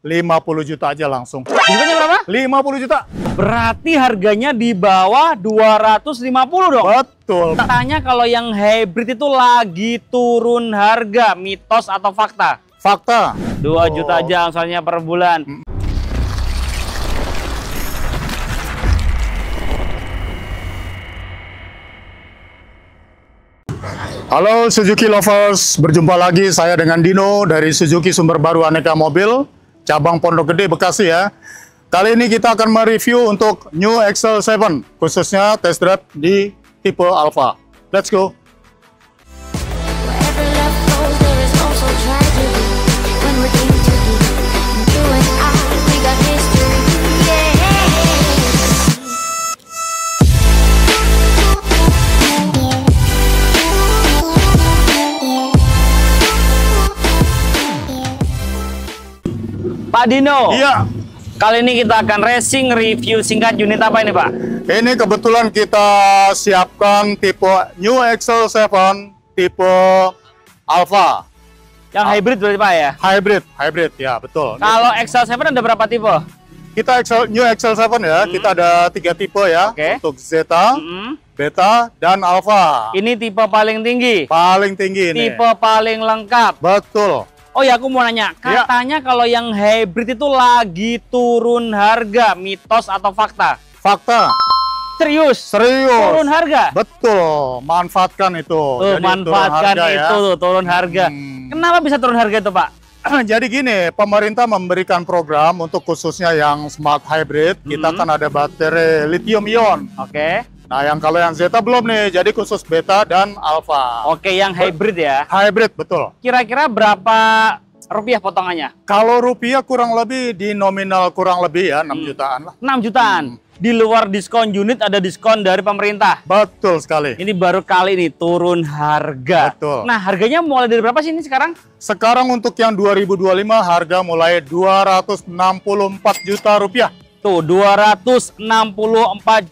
50 juta aja langsung. Diskonnya berapa? 50 juta. Berarti harganya di bawah 250 dong? Betul. Katanya kalau yang hybrid itu lagi turun harga, mitos atau fakta? Fakta. 2 juta aja angsurannya per bulan. Halo Suzuki Lovers, berjumpa lagi saya dengan Dino dari Suzuki Sumber Baru Aneka Mobil, cabang Pondok Gede, Bekasi ya. Kali ini kita akan mereview untuk New XL7, khususnya test drive di tipe Alfa. Let's go! Pak Dino, Iya, kali ini kita akan racing review singkat unit apa ini Pak? ini kebetulan kita siapkan tipe New XL7, tipe Alfa. Yang hybrid berarti Pak ya? Hybrid ya betul. Kalau XL7 ada berapa tipe? Kita New XL7 ya, kita ada 3 tipe ya, Oke. untuk Zeta, Beta, dan Alfa. Ini tipe paling tinggi, Paling tinggi ini. tipe paling lengkap. Betul. Oh ya, aku mau nanya, katanya kalau yang hybrid itu lagi turun harga, mitos atau fakta? Fakta. Serius? Serius. Turun harga? Betul. Manfaatkan itu. Tuh, Jadi manfaatkan turun harga, itu tuh, turun harga. Kenapa bisa turun harga itu Pak? Jadi gini, pemerintah memberikan program untuk khususnya yang smart hybrid. Kita kan ada baterai lithium ion. Oke. Nah, kalau yang Zeta belum nih. Jadi khusus Beta dan Alfa. Oke, yang hybrid ya. Hybrid, betul. Kira-kira berapa rupiah potongannya? Kalau rupiah kurang lebih di nominal kurang lebih ya 6 jutaan lah. 6 jutaan. Di luar diskon unit ada diskon dari pemerintah. Betul sekali. Ini baru kali ini turun harga. Betul. Nah, harganya mulai dari berapa sih ini sekarang? Sekarang untuk yang 2025 harga mulai 264 juta rupiah. Tuh, 264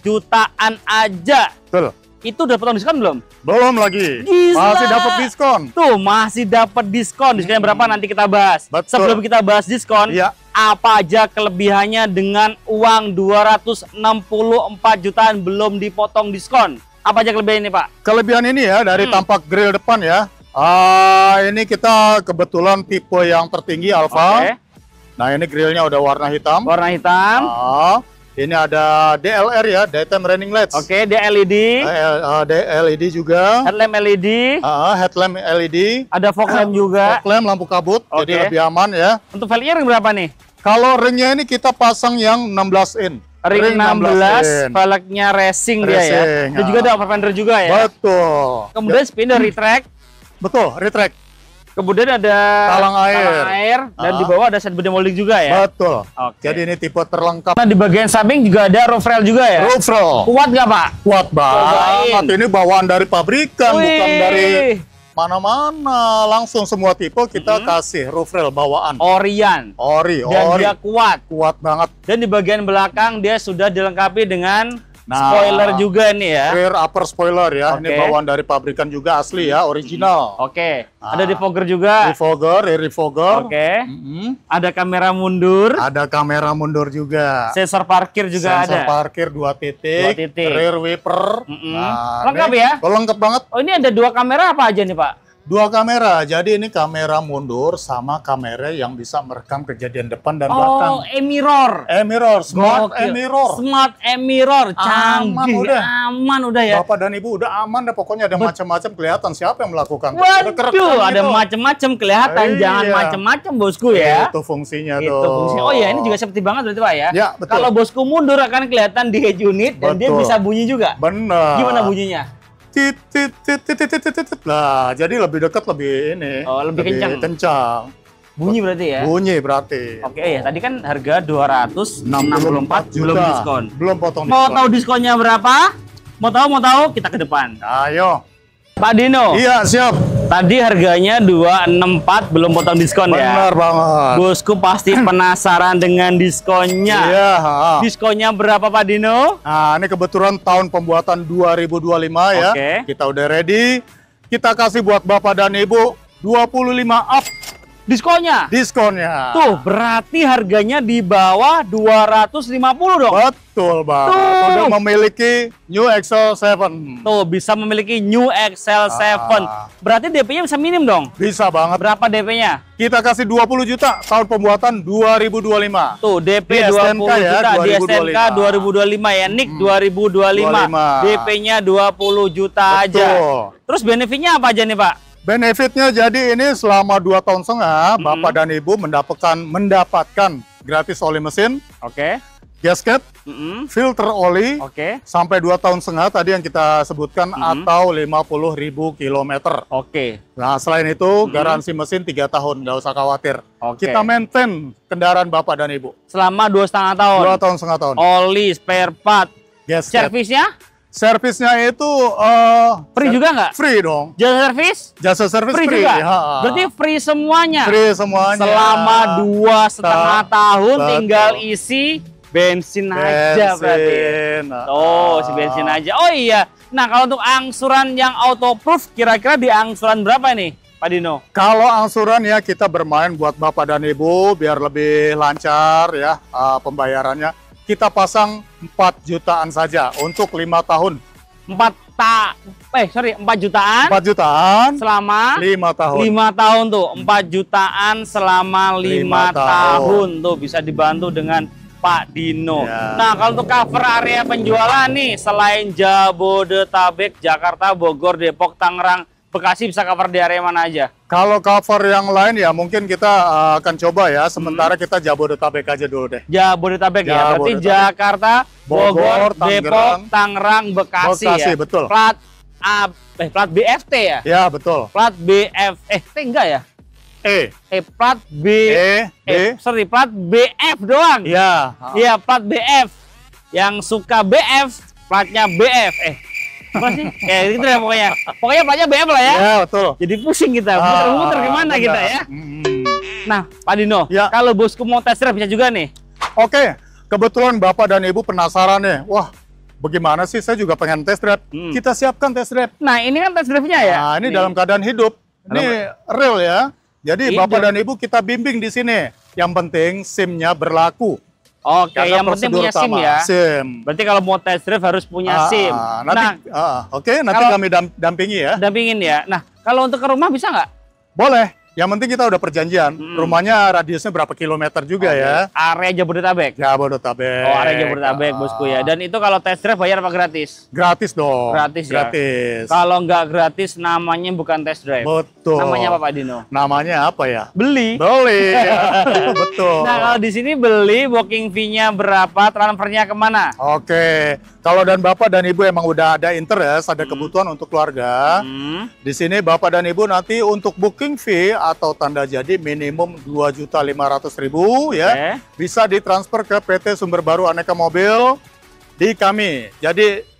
jutaan aja. Betul. Itu udah potong diskon belum? Belum lagi. Gila. Masih dapat diskon. Tuh, masih dapat diskon. Diskonnya berapa nanti kita bahas. Betul. Sebelum kita bahas diskon, Iya. apa aja kelebihannya dengan uang 264 jutaan belum dipotong diskon? Apa aja kelebihan ini, Pak? Kelebihan ini ya dari tampak grill depan ya. Ini kita kebetulan tipe yang tertinggi Alfa. Oke. Nah, ini grillnya udah warna hitam. Warna hitam. Ini ada DLR ya, daytime running lights. Oke, dia LED. LED juga. Headlamp LED. Headlamp LED. Ada fog lamp juga. Fog lamp, lampu kabut, Oke. jadi lebih aman ya. Untuk value ring berapa nih? Kalau ringnya ini kita pasang yang 16 in. Ring 16, in. velgnya racing dia ya. Racing, Dan juga ada overfender juga ya. Betul. Kemudian spinner retract. Betul, retract. Kemudian ada Talang air. dan di bawah ada set body molding juga ya. Betul. Oke. Jadi ini tipe terlengkap. Nah, di bagian samping juga ada roof rail juga ya. Roof rail. Kuat nggak Pak? Kuat banget. Cobain. Ini bawaan dari pabrikan, Wih. bukan dari mana-mana. Langsung semua tipe kita kasih roof rail bawaan. Orion. Ori. Dan dia kuat. Kuat banget. Dan di bagian belakang dia sudah dilengkapi dengan spoiler juga nih ya. Rear upper spoiler ya. Ini Oke. bawaan dari pabrikan juga asli ya, original. Oke. Ada defogger juga. Defogger, rear defogger. Oke. Ada kamera mundur. Ada kamera mundur juga. Sensor parkir juga Sensor ada. parkir 2 titik. 2 titik. Rear wiper. Lengkap ini ya? lengkap banget. Oh, ini ada 2 kamera apa aja nih Pak? 2 kamera. Jadi ini kamera mundur sama kamera yang bisa merekam kejadian depan dan belakang. Oh, e-mirror. E-mirror, smart Gokil. e-mirror. Smart e-mirror, canggih, aman udah ya. Bapak dan Ibu udah aman deh, pokoknya ada macam-macam kelihatan siapa yang melakukan. Udah kerekam Waduh, ada itu. macam-macam kelihatan, Iya. jangan macam-macam bosku ya. Itu fungsinya Itu tuh. fungsi. Oh ya, ini juga safety banget berarti Pak ya. Ya, betul. Kalau bosku mundur akan kelihatan di head unit dan dia Betul. bisa bunyi juga. Bener. Gimana bunyinya? Tit, tit, tit, tit, tit, tit, tit. Nah, jadi lebih dekat, lebih ini. Oh, lebih kencang. kencang. Bunyi berarti ya. Bunyi berarti. Oke ya, tadi kan harga 264 belum diskon. Belum potong Mau diskon. tahu diskonnya berapa? Mau tahu kita ke depan. Ayo. Pak Dino. Iya, siap. Tadi harganya 264 belum potong diskon ya. Benar banget. Bosku pasti penasaran dengan diskonnya. Iya. Diskonnya berapa Pak Dino? Nah, ini kebetulan tahun pembuatan 2025 ya. Oke. Kita udah ready. Kita kasih buat Bapak dan Ibu 25 up. diskonnya. Diskonnya. Tuh, berarti harganya di bawah 250 dong. Betul banget. Tuh. Udah memiliki New Excel 7. Tuh, bisa memiliki New Excel 7. Berarti DP-nya bisa minim dong. Bisa banget. Berapa DP-nya? Kita kasih 20 juta tahun pembuatan 2025. Tuh, DP Di 20 STNK ya, juta di 2025. STNK 2025 ya, NIK 2025. 25. DP-nya 20 juta aja. Betul. Terus benefitnya apa aja nih, Pak? Benefitnya jadi ini selama 2,5 tahun Bapak dan Ibu mendapatkan gratis oli mesin, Oke. gasket, filter oli, Oke. sampai 2,5 tahun tadi yang kita sebutkan atau 50.000 kilometer. Oke. Nah, selain itu garansi mesin 3 tahun, nggak usah khawatir. Oke. Kita maintain kendaraan Bapak dan Ibu. Selama 2,5 tahun. 2,5 tahun. Oli, spare part. Gasket. Servisnya Servisnya itu free juga nggak? Free dong. Jasa servis? Jasa servis Free free. juga? Ya. Berarti free semuanya? Free semuanya. Selama 2,5 tahun Betul. tinggal isi bensin aja berarti. Tuh, si bensin aja. Oh iya. Nah, kalau untuk angsuran yang autoproof, kira-kira di angsuran berapa nih, Pak Dino? Kalau angsuran ya kita bermain buat Bapak dan Ibu biar lebih lancar ya pembayarannya. Kita pasang 4 jutaan saja untuk 5 tahun. 4 jutaan 4 jutaan selama 5 tahun. 5 tahun tuh. 4 jutaan selama 5 tahun tuh, bisa dibantu dengan Pak Dino. Ya. Nah, kalau untuk cover area penjualan nih, selain Jabodetabek, Jakarta, Bogor, Depok, Tangerang, Bekasi, bisa cover di area mana aja? Kalau cover yang lain ya mungkin kita akan coba ya. Sementara kita Jabodetabek aja dulu deh. Jabodetabek ya. Berarti Jabodetabek. Jakarta, Bogor, Bogor, Depok, Tangerang, Bekasi ya. Betul. Plat plat BFT ya? Ya, betul. Plat T enggak ya? Plat plat BF doang. Ya. Iya, plat BF. Yang suka BF, platnya BF. Apa sih? Kayak gitu ya pokoknya. Pokoknya platnya BF lah ya. Ya, betul. Jadi pusing kita, muter-muter gimana benar. kita ya. Nah, Pak Dino, Ya. kalau bosku mau test drive bisa juga nih. Oke, kebetulan Bapak dan Ibu penasaran nih. Wah, bagaimana sih saya juga pengen test drive. Kita siapkan test drive. Nah, ini kan test drive-nya ya. Nah, ini dalam keadaan hidup. Ini real ya. Jadi Hidup. Bapak dan Ibu kita bimbing di sini. Yang penting SIM-nya berlaku. Oke, Karena yang penting prosedur punya SIM utama, ya. SIM. Berarti kalau mau test drive harus punya SIM. Nanti, nanti kalau- kami dampingi ya. Dampingin ya. Nah, kalau untuk ke rumah bisa nggak? Boleh. Yang penting kita udah perjanjian. Rumahnya radiusnya berapa kilometer juga ya. Area Jabodetabek. Jabodetabek. Oh, area Jabodetabek, bosku ya. Dan itu kalau test drive bayar apa gratis? Gratis dong. Gratis ya? Gratis. Kalau nggak gratis, namanya bukan test drive. Betul. Namanya apa, Pak Dino? Namanya apa ya? Beli. Beli. Betul. Nah, kalau di sini beli, booking fee-nya berapa, transfernya kemana? Oke. Kalau dan Bapak dan Ibu emang udah ada interest, ada kebutuhan untuk keluarga. Di sini Bapak dan Ibu nanti untuk booking fee atau tanda jadi minimum 2.500.000 ya. Oke. Bisa ditransfer ke PT Sumber Baru Aneka Mobil di kami. Jadi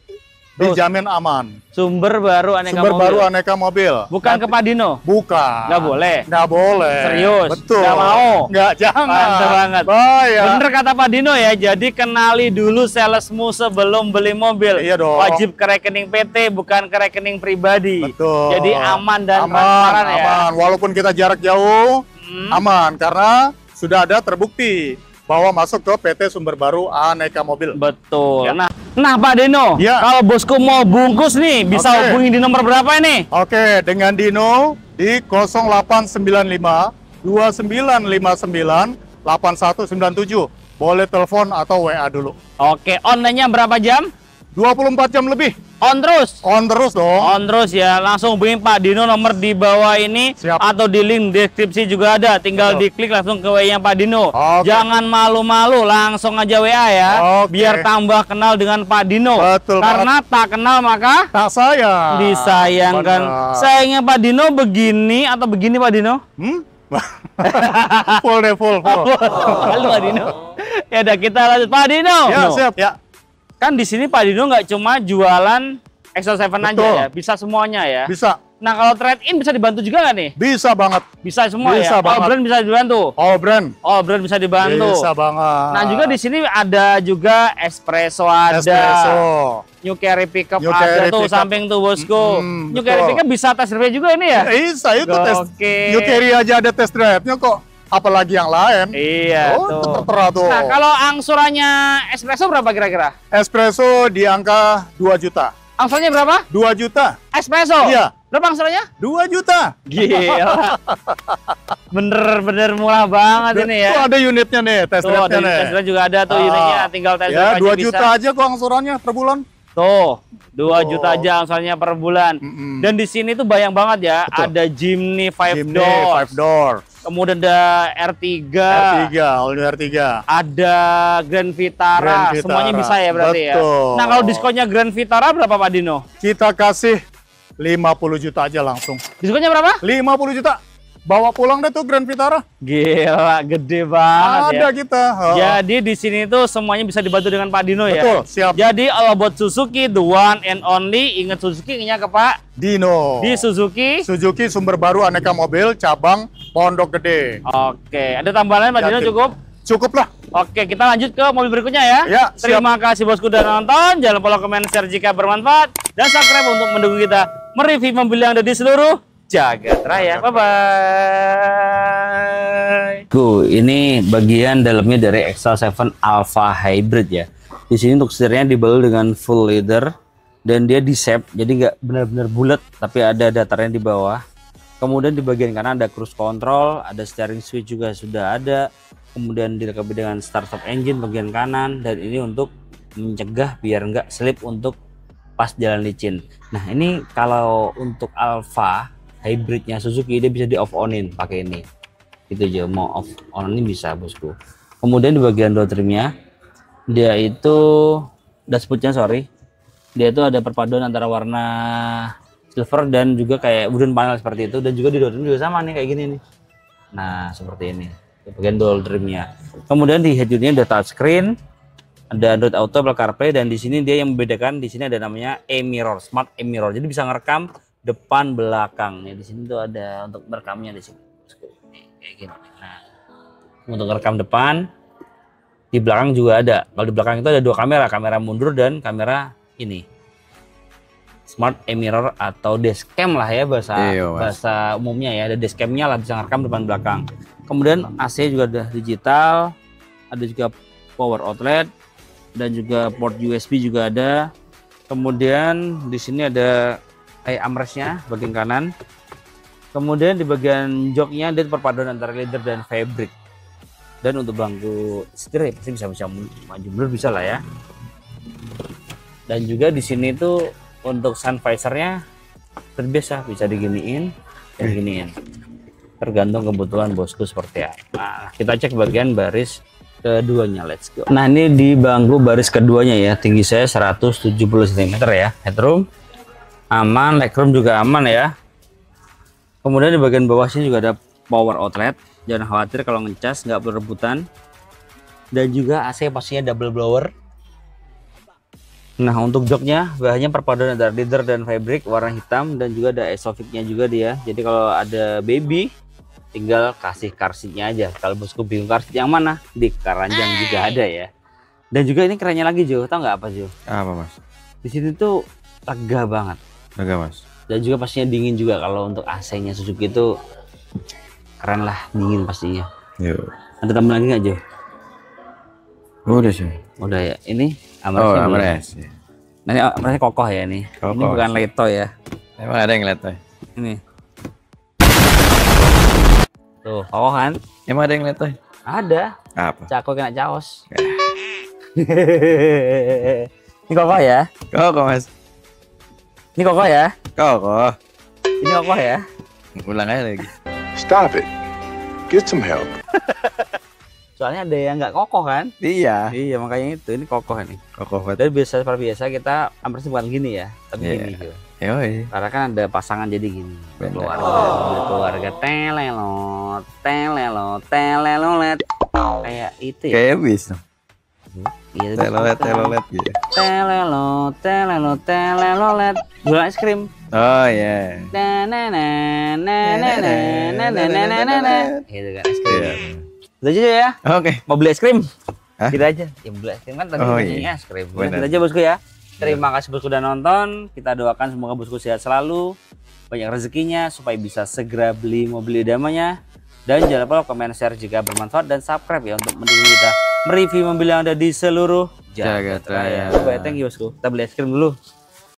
dijamin aman. Sumber Baru Aneka Sumber Mobil. Baru Aneka Mobil. Bukan ke Pak Dino? Bukan. Nggak boleh? Nggak boleh. Serius? Betul. Nggak mau? Nggak, jangan. Mantap banget. Bahaya. Bener kata Pak Dino ya, jadi kenali dulu salesmu sebelum beli mobil. Iya dong. Wajib ke rekening PT, bukan ke rekening pribadi. Betul. Jadi aman dan aman, transparan ya. aman. Walaupun kita jarak jauh, aman. Karena sudah ada terbukti bahwa masuk ke PT Sumber Baru Aneka Mobil. Betul. Ya. Nah Pak Dino, Ya. kalau bosku mau bungkus nih, bisa Oke. hubungi di nomor berapa ini? Oke, dengan Dino di 0895 2959 8197. Boleh telepon atau WA dulu. Oke, online-nya berapa jam? 24 jam lebih. On terus? On terus dong. On terus ya, langsung hubungi Pak Dino, nomor di bawah ini. Siap. Atau di link deskripsi juga ada, tinggal Betul. diklik langsung ke WA-nya Pak Dino. Oke. Jangan malu-malu, langsung aja WA ya, Oke. biar tambah kenal dengan Pak Dino. Betul Karena tak kenal maka Tak sayang. disayangkan. Benar. Sayangnya Pak Dino begini atau begini Pak Dino? Full deh, full. Halo Pak Dino. Ya udah, kita lanjut Pak Dino. Ya, No. siap. Ya. Kan di sini Pak Dino nggak cuma jualan Excel 7 aja Betul. ya, bisa semuanya ya. Bisa. Nah, kalau trade-in bisa dibantu juga nggak nih? Bisa banget. Bisa semua Bisa ya? banget. All brand bisa dibantu? All brand. All brand bisa dibantu? Bisa banget. Nah, juga di sini ada juga espresso ada. Espresso. New Carry Pickup New ada Carry tuh Pickup. samping tuh bosku. New betul. Carry Pickup bisa tes drive juga ini ya? Bisa, itu tes. Oke. New Carry aja ada test drive-nya kok. Apalagi yang lain. Iya Oh, tuh. tertera tuh. Nah, kalau angsurannya espresso berapa kira-kira? Espresso di angka 2 juta. Angsurannya berapa? 2 juta. Espresso? Iya. Berapa angsurannya? 2 juta. Gila. Bener-bener murah banget ini ya. Tuh ada unitnya nih, test Tuh, drive-nya ada nih. tes drive juga ada tuh unitnya, tinggal tes drive Ya, aja 2 bisa. juta aja kok angsurannya per bulan. Tuh, 2 juta aja angsurannya per bulan. Dan di sini tuh bayang banget ya, Betul. ada Jimny 5 Jimny door. 5 door. Kemudian ada R3. R3, all new R3. Ada Grand Vitara. Grand Vitara. Semuanya bisa ya berarti ya. Betul. Nah, kalau diskonnya Grand Vitara berapa Pak Dino? Kita kasih 50 juta aja langsung. Diskonnya berapa? 50 juta. Bawa pulang deh tuh Grand Vitara. Gila, gede banget Ada ya. kita. Oh. Jadi di sini tuh semuanya bisa dibantu dengan Pak Dino ya. Betul, siap. Jadi all about Suzuki, the one and only. Ingat Suzuki, ingat ke Pak Dino. di Suzuki. Suzuki Sumber Baru Aneka Mobil cabang Pondok Gede. Oke, ada tambahan Pak Dino Yakin. cukup? Cukup lah. Oke, kita lanjut ke mobil berikutnya ya. Ya, siap. Terima kasih bosku udah nonton. Jangan lupa like, comment, share jika bermanfaat. Dan subscribe untuk mendukung kita mereview mobil yang ada di seluruh jagat raya. Bye-bye. Ini bagian dalamnya dari XL7 Alpha Hybrid ya. Di sini untuk setirnya dibalut dengan full leather. Dan dia di shape, jadi nggak benar-benar bulat. Tapi ada datarnya di bawah. Kemudian di bagian kanan ada cruise control. Ada steering switch juga sudah ada. Kemudian dilengkapi dengan start stop engine bagian kanan. Dan ini untuk mencegah biar nggak slip untuk pas jalan licin. Nah ini kalau untuk Alpha hybridnya Suzuki dia bisa di off onin pakai ini gitu aja, mau off on ini bisa bosku. Kemudian di bagian door trimnya dia itu dashboardnya dia itu ada perpaduan antara warna silver dan juga kayak wooden panel seperti itu, dan juga di door trim juga sama nih kayak gini nih. Nah seperti ini di bagian door trimnya. Kemudian di head unitnya ada touchscreen, ada Android Auto, Apple CarPlay, dan di sini dia yang membedakan di sini ada namanya e-mirror, smart e-mirror. Jadi bisa ngerekam depan belakang. Nih di sini tuh ada untuk merekamnya di sini. Kayak gini. Nah, untuk ngerekam depan, di belakang juga ada. Kalau di belakang itu ada 2 kamera, kamera mundur dan kamera ini. Smart e-mirror atau dashcam lah ya bahasa umumnya ya. Ada dashcamnya lah, bisa ngerekam depan belakang. Kemudian AC juga ada digital, ada juga power outlet, dan juga port USB juga ada. Kemudian di sini ada kayak armrestnya bagian kanan. Kemudian di bagian joknya ada perpaduan antara leather dan fabric. Dan untuk bangku setir ya pasti bisa maju mundur bisa lah ya. Dan juga di sini tuh untuk sun visornya terbiasa bisa diginiin dan diginiin. Tergantung kebutuhan bosku seperti apa. Nah, kita cek bagian baris keduanya, let's go. Nah ini di bangku baris keduanya ya, tinggi saya 170 cm ya, headroom aman, legroom juga aman ya. Kemudian di bagian bawah sini juga ada power outlet, jangan khawatir kalau ngecas nggak berebutan. Dan juga AC pastinya double blower. Nah untuk joknya bahannya perpaduan antara leather dan fabric warna hitam, dan juga ada Isofix-nya juga dia. Jadi kalau ada baby tinggal kasih car seat-nya aja. Kalau bosku bingung car seat yang mana, di Karanjang juga ada ya. Dan juga ini kerennya lagi Jo, tau nggak apa Jo? Apa mas? Di sini tuh lega banget. Lega mas. Dan juga pastinya dingin juga. Kalau untuk AC-nya Suzuki itu keren lah, dingin pastinya. Yuk. Ada tambahan lagi nggak Jo? Udah sih. Udah ya. Ini Oh armrestnya belum? amres. Nah ini armrestnya kokoh ya ini. Kokoh. Ini bukan Leto ya. Emang ada yang ngeliat Ini. Tuh, kokoh kan? Emang ada yang ngeliat Ada. Apa? Cako kena caos. Ini kokoh ya. Kokoh mas. Ini kokoh ya. Kokoh. Ini kokoh ya. Ulang aja lagi. Stop it. Get some help. Soalnya ada yang nggak kokoh kan? Iya. Iya makanya itu. Ini kokoh nih. Kokoh banget. Dan biasa seperti biasa kita ampresnya bukan gini ya, tapi Iya. gini gitu. Yoi. Karena kan ada pasangan jadi gini. Bener. Keluarga telelot, telelot, telelolet. Kayak itu ya. Kayak bis. Gitu. Telolet gitu. Telelolet. Jualan es krim. Oh ya. Gitu kan es krim. Itu aja ya. Oke. Mau beli es krim? Hah? Kita aja. Ya beli es krim kan tadi Oh, bunyinya iya. es krim. Benar. Kita aja bosku ya. Terima kasih bosku udah nonton. Kita doakan semoga bosku sehat selalu, banyak rezekinya supaya bisa segera beli mobil idamannya. Dan jangan lupa komen, share jika bermanfaat dan subscribe ya untuk mendukung kita mereview mobil yang ada di seluruh Jagat Raya. Bye, thank you bosku. Kita beli es krim dulu.